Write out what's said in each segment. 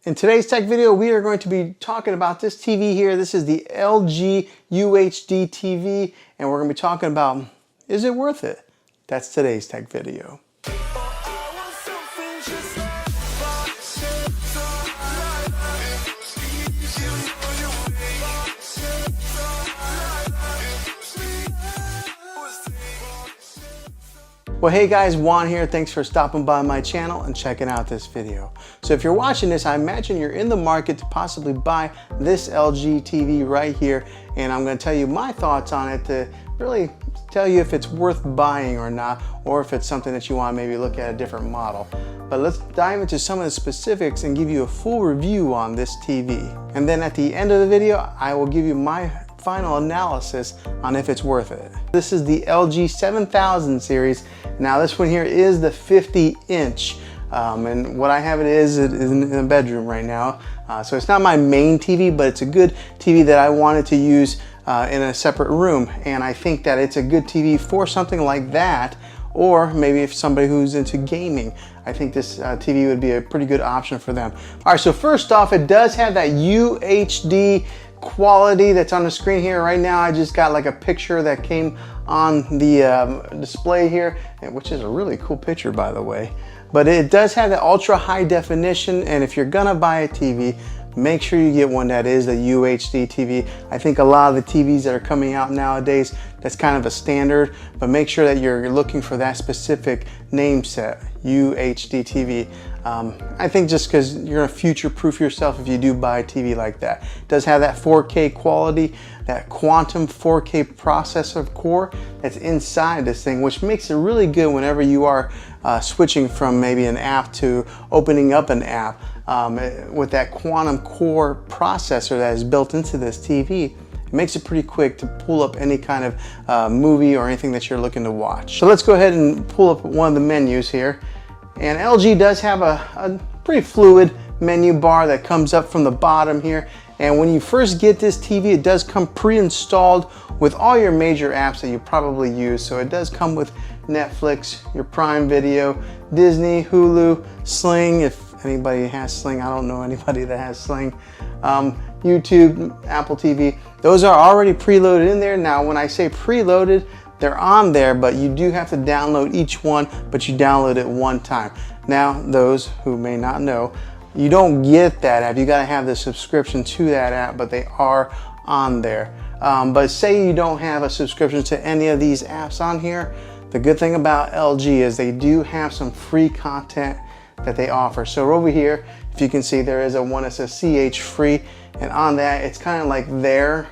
In today's tech video, we are going to be talking about this TV here. This is the LG UHD TV, and we're going to be talking about, is it worth it? That's today's tech video. Well, hey guys, Juan here. Thanks for stopping by my channel and checking out this video. So if you're watching this, I imagine you're in the market to possibly buy this LG TV right here. And I'm going to tell you my thoughts on it to really tell you if it's worth buying or not, or if it's something that you want to maybe look at a different model. But let's dive into some of the specifics and give you a full review on this TV. And then at the end of the video, I will give you my final analysis on if it's worth it. This is the LG 7000 series. Now this one here is the 50-inch, and what I have it is in the bedroom right now. So it's not my main TV, but it's a good TV that I wanted to use in a separate room, and I think that it's a good TV for something like that, or maybe if somebody who's into gaming. I think this TV would be a pretty good option for them. All right, so first off, it does have that UHD quality that's on the screen here right now. I just got like a picture that came on the display here, which is a really cool picture, by the way. But it does have the ultra high definition, and if you're gonna buy a TV, make sure you get one that is the UHD TV. I think a lot of the TVs that are coming out nowadays, that's kind of a standard, but make sure that you're looking for that specific name set, UHD TV. I think just because you're gonna future-proof yourself if you do buy a TV like that. It does have that 4K quality, that quantum 4K processor core that's inside this thing, which makes it really good whenever you are switching from maybe an app to opening up an app. With that quantum core processor that is built into this TV, it makes it pretty quick to pull up any kind of movie or anything that you're looking to watch. So let's go ahead and pull up one of the menus here. And LG does have a pretty fluid menu bar that comes up from the bottom here. And when you first get this TV, it does come pre-installed with all your major apps that you probably use. So it does come with Netflix, your Prime Video, Disney, Hulu, Sling, if anybody has Sling. I don't know anybody that has Sling. YouTube, Apple TV. Those are already preloaded in there. Now, when I say preloaded, they're on there, but you do have to download each one, but you download it one time. Now, those who may not know, you don't get that app. You gotta have the subscription to that app, but they are on there. But say you don't have a subscription to any of these apps on here, the good thing about LG is they do have some free content that they offer. So over here, if you can see, there is a one that says CH free, and on that, it's kind of like their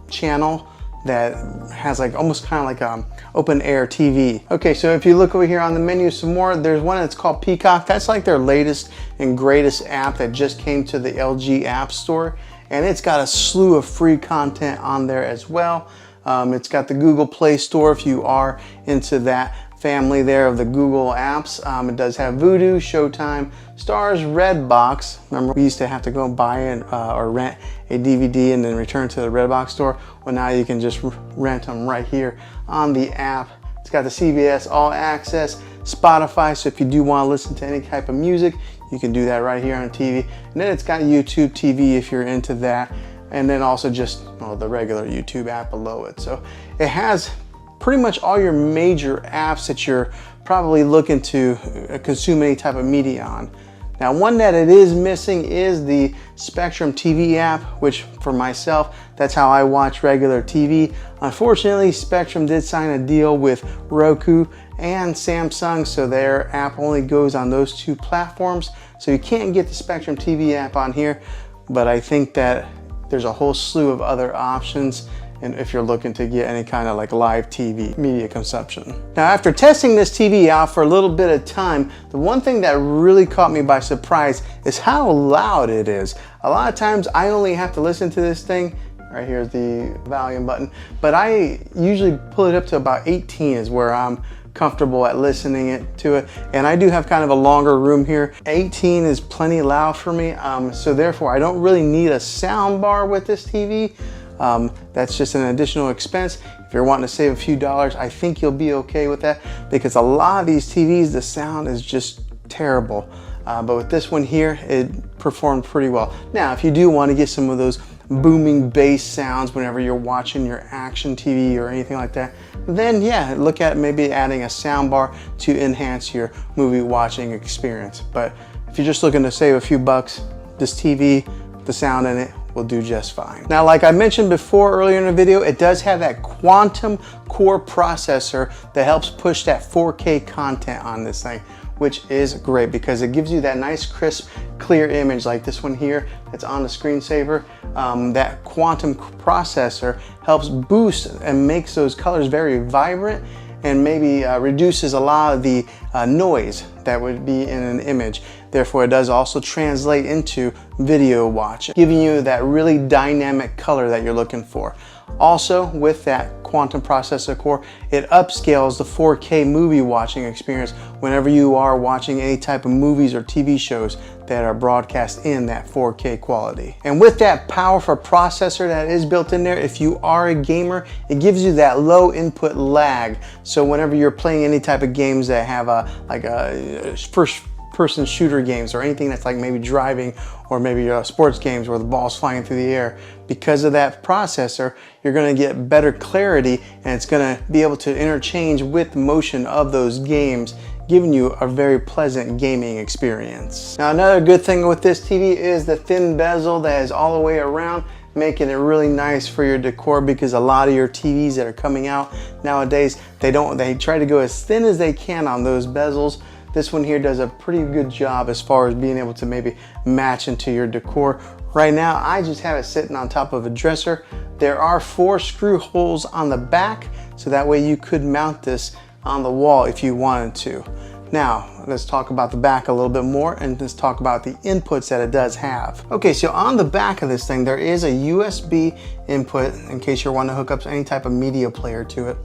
channel that has like almost kind of like open air TV. Okay, so if you look over here on the menu some more, there's one that's called Peacock. That's like their latest and greatest app that just came to the LG App Store, and it's got a slew of free content on there as well. It's got the Google Play Store if you are into that family there of the Google apps. It does have Vudu, Showtime, Stars, Redbox. Remember, we used to have to go and buy or rent a DVD and then return to the Redbox store. Well, now you can just rent them right here on the app. It's got the CBS All Access, Spotify, so if you do want to listen to any type of music, you can do that right here on TV. And then it's got YouTube TV if you're into that, and then also just the regular YouTube app below it. So it has pretty much all your major apps that you're probably looking to consume any type of media on. Now, one that it is missing is the Spectrum TV app, which for myself, that's how I watch regular TV. Unfortunately, Spectrum did sign a deal with Roku and Samsung, so their app only goes on those two platforms. So you can't get the Spectrum TV app on here, but I think that there's a whole slew of other options, and if you're looking to get any kind of like live TV media consumption. Now, after testing this TV out for a little bit of time, the one thing that really caught me by surprise is how loud it is. A lot of times I only have to listen to this thing, right here is the volume button, but I usually pull it up to about 18 is where I'm comfortable at listening to it. And I do have kind of a longer room here. 18 is plenty loud for me, so therefore I don't really need a sound bar with this TV. That's just an additional expense. If you're wanting to save a few dollars, I think you'll be okay with that, because a lot of these TVs, the sound is just terrible. but with this one here, it performed pretty well. Now, if you do want to get some of those booming bass sounds whenever you're watching your action TV or anything like that, then yeah, look at maybe adding a sound bar to enhance your movie watching experience. But if you're just looking to save a few bucks, this TV, the sound in it, will do just fine. Now, like I mentioned before earlier in the video, it does have that quantum core processor that helps push that 4K content on this thing, which is great because it gives you that nice crisp clear image like this one here that's on the screensaver. That quantum processor helps boost and makes those colors very vibrant, and maybe reduces a lot of the noise that would be in an image. Therefore, it does also translate into video watch, giving you that really dynamic color that you're looking for. Also, with that quantum processor core, it upscales the 4K movie watching experience whenever you are watching any type of movies or TV shows that are broadcast in that 4K quality. And with that powerful processor that is built in there, if you are a gamer, it gives you that low input lag. So whenever you're playing any type of games that have a first person shooter games or anything that's like maybe driving, or maybe sports games where the ball's flying through the air, because of that processor, you're going to get better clarity, and it's going to be able to interchange with the motion of those games, giving you a very pleasant gaming experience. Now, another good thing with this TV is the thin bezel that is all the way around, making it really nice for your decor, because a lot of your TVs that are coming out nowadays, they try to go as thin as they can on those bezels. This one here does a pretty good job as far as being able to maybe match into your decor. Right now, I just have it sitting on top of a dresser. There are 4 screw holes on the back, so that way you could mount this on the wall if you wanted to. Now, let's talk about the back a little bit more, and let's talk about the inputs that it does have. Okay, so on the back of this thing, there is a USB input in case you're wanting to hook up any type of media player to it.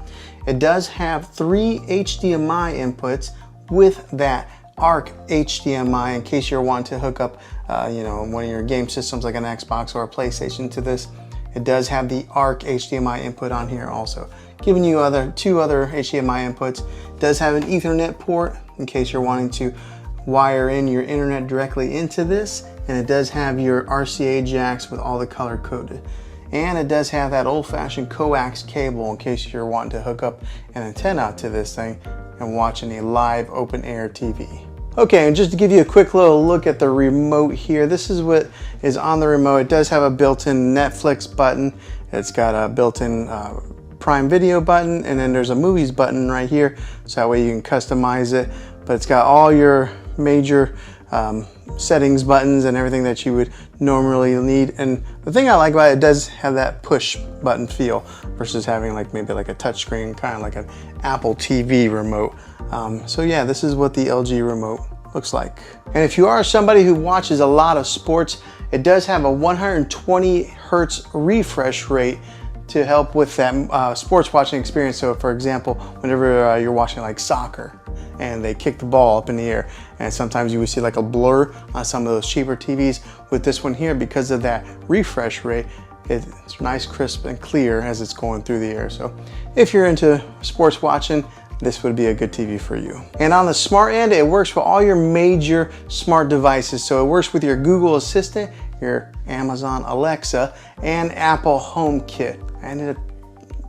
It does have 3 HDMI inputs with that ARC HDMI in case you're wanting to hook up one of your game systems like an Xbox or a PlayStation to this. It does have the ARC HDMI input on here also, giving you 2 other HDMI inputs. It does have an Ethernet port in case you're wanting to wire in your internet directly into this, and it does have your RCA jacks with all the color coded. And it does have that old-fashioned coax cable in case you're wanting to hook up an antenna to this thing and watching a live open air TV. Okay, and just to give you a quick little look at the remote here, this is what is on the remote. It does have a built-in Netflix button. It's got a built-in Prime Video button, and then there's a movies button right here, so that way you can customize it. But it's got all your major settings buttons and everything that you would normally need. And the thing I like about it does have that push button feel versus having maybe a touchscreen, kind of like an Apple TV remote. So yeah, this is what the LG remote looks like. And if you are somebody who watches a lot of sports, it does have a 120 Hertz refresh rate to help with that sports watching experience. So for example, whenever you're watching like soccer and they kick the ball up in the air, and sometimes you would see like a blur on some of those cheaper TVs, with this one here, because of that refresh rate, it's nice, crisp, and clear as it's going through the air. So if you're into sports watching, this would be a good TV for you. And on the smart end, it works with all your major smart devices. So it works with your Google Assistant, your Amazon Alexa, and Apple HomeKit. I ended up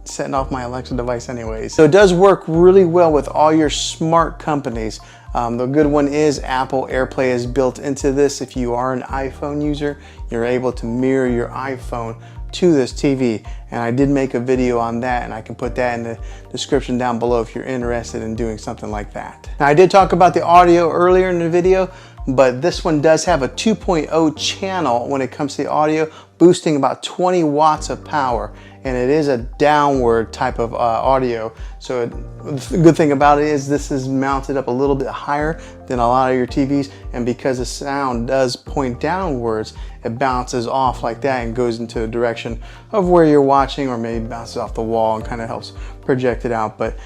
setting off my Alexa device anyways. So it does work really well with all your smart companies. The good one is Apple Airplay is built into this. If you are an iPhone user, you're able to mirror your iPhone to this TV, and I did make a video on that, and I can put that in the description down below if you're interested in doing something like that. Now, I did talk about the audio earlier in the video, but this one does have a 2.0 channel when it comes to the audio, boosting about 20 watts of power, and it is a downward type of audio. So the good thing about it is this is mounted up a little bit higher than a lot of your TVs, and because the sound does point downwards, it bounces off like that and goes into the direction of where you're watching, or maybe bounces off the wall and kind of helps project it out, but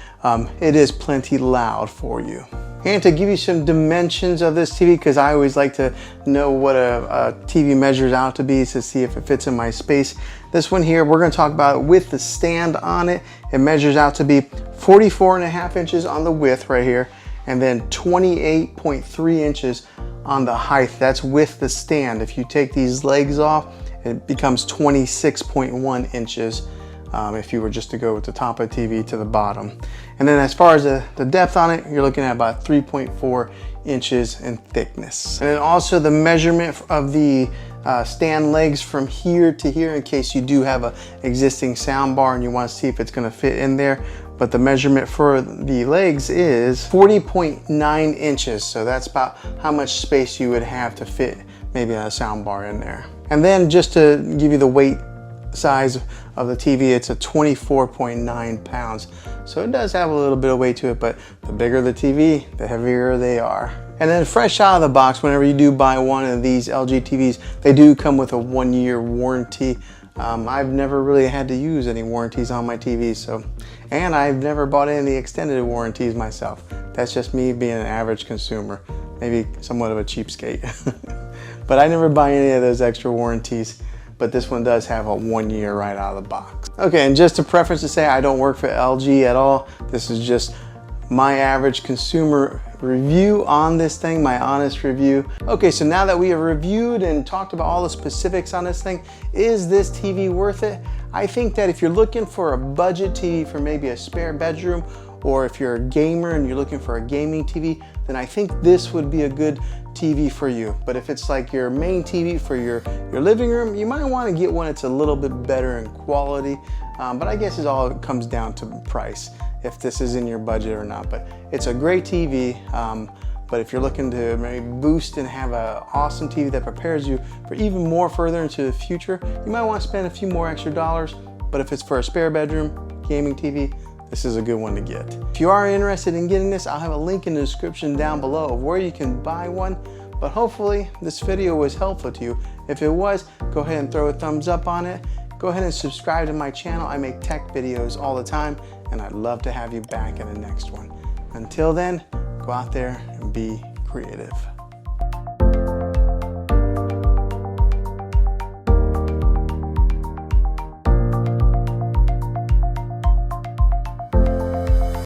it is plenty loud for you. And to give you some dimensions of this TV, because I always like to know what a TV measures out to be to see if it fits in my space. This one here, we're going to talk about it with the stand on it. It measures out to be 44.5 inches on the width right here, and then 28.3 inches on the height. That's with the stand. If you take these legs off, it becomes 26.1 inches if you were just to go with the top of the TV to the bottom. And then as far as the depth on it, you're looking at about 3.4 inches in thickness. And then also the measurement of the stand legs from here to here, in case you do have an existing sound bar and you want to see if it's going to fit in there. But the measurement for the legs is 40.9 inches. So that's about how much space you would have to fit maybe a sound bar in there. And then just to give you the weight size of the TV, it's a 24.9 pounds. So it does have a little bit of weight to it, but the bigger the TV, the heavier they are. And then fresh out of the box, whenever you do buy one of these LG TVs, they do come with a 1-year warranty. I've never really had to use any warranties on my TV, and I've never bought any extended warranties myself. That's just me being an average consumer, maybe somewhat of a cheapskate. But I never buy any of those extra warranties. But this one does have a 1 year right out of the box. Okay, and just a preference to say, I don't work for LG at all. This is just my average consumer review on this thing, my honest review. Okay, so now that we have reviewed and talked about all the specifics on this thing, is this TV worth it? I think that if you're looking for a budget TV for maybe a spare bedroom, or if you're a gamer and you're looking for a gaming TV, then I think this would be a good TV for you. But if it's like your main TV for your living room, you might want to get one that's a little bit better in quality. But I guess it all comes down to price, if this is in your budget or not. But it's a great TV. But if you're looking to maybe boost and have an awesome TV that prepares you for even more further into the future, you might want to spend a few more extra dollars. But if it's for a spare bedroom gaming TV, this is a good one to get. If you are interested in getting this, I'll have a link in the description down below of where you can buy one. But hopefully this video was helpful to you. If it was, go ahead and throw a thumbs up on it. Go ahead and subscribe to my channel. I make tech videos all the time, and I'd love to have you back in the next one. Until then, go out there and be creative.